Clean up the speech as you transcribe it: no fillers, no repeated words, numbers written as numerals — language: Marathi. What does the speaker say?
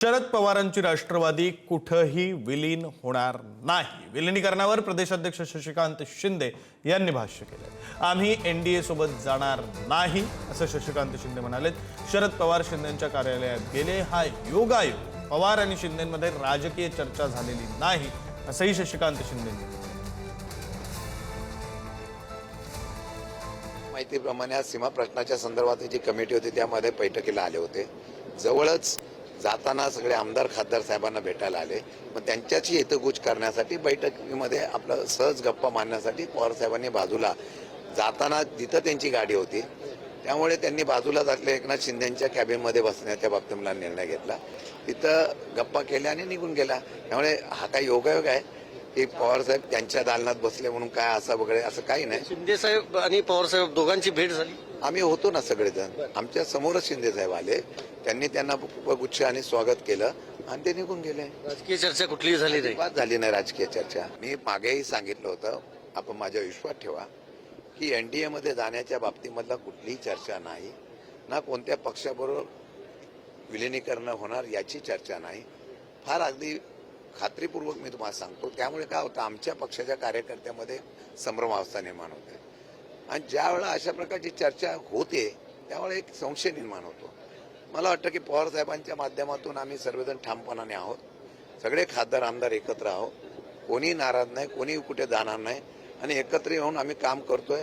शरद पवारांची राष्ट्रवादी कुठेही विलीन होणार नाही। विलिनीकरणावर प्रदेशाध्यक्ष शशिकांत शिंदे यांनी भाष्य केले। आम्ही एनडीए सोबत जाणार नाही असं शशिकांत शिंदे म्हणाले। शरद पवार शिंदेंच्या कार्यालयात गेले, हा योगायोग। पवार आणि शिंदेंमध्ये राजकीय चर्चा झालेली नाही असंही शशिकांत शिंदे म्हणाले। माहितीप्रमाणे सीमा प्रश्नाच्या संदर्भात जी कमिटी होती त्यामध्ये बैठकीला आले होते। जवळच जाताना सगळे आमदार खासदार साहेबांना भेटायला आले, पण त्यांच्याची हितगुज करण्यासाठी बैठकीमध्ये आपलं सहज गप्पा मारण्यासाठी पवार साहेबांनी बाजूला जाताना जिथं त्यांची गाडी होती त्यामुळे त्यांनी बाजूला जातले एकनाथ शिंदेंच्या कॅबिनमध्ये बसण्याच्या बाबतीत मला निर्णय घेतला। तिथं गप्पा केल्या आणि निघून गेला। त्यामुळे हा काही योगायोग आहे की पवार साहेब त्यांच्या दालनात बसले म्हणून काय असं वगैरे असं काही नाही। शिंदे साहेब आणि पवार साहेब दोघांची भेट झाली। आम्ही होतो ना सगळेजण, आमच्या समोरच शिंदे साहेब आले, त्यांनी त्यांना पुष्पगुच्छ आणि स्वागत केलं आणि ते निघून गेले। राजकीय चर्चा कुठलीही झाली नाही। बात झाली नाही राजकीय चर्चा। मी मागेही सांगितलं होतं, आपण माझ्या विश्वास ठेवा की एनडीए मध्ये जाण्याच्या बाबतीमधला कुठलीही चर्चा नाही, ना कोणत्या पक्षाबरोबर विलिनीकरण होणार याची चर्चा नाही। फार अगदी खात्रीपूर्वक मी तुम्हाला सांगतो। त्यामुळे काय होतं, आमच्या पक्षाच्या कार्यकर्त्यामध्ये संभ्रमावस्था निर्माण होते आणि ज्या वेळेला अशा प्रकारची चर्चा होते त्यावेळेला एक संशय निर्माण होतो। मला वाटतं की पवार साहेबांच्या माध्यमातून आम्ही सर्वजण ठामपणाने आहोत, सगळे खासदार आमदार एकत्र आहोत, कोणी नाराज नाही, कोणी कुठे जाणार नाही आणि एकत्र येऊन आम्ही काम करतोय।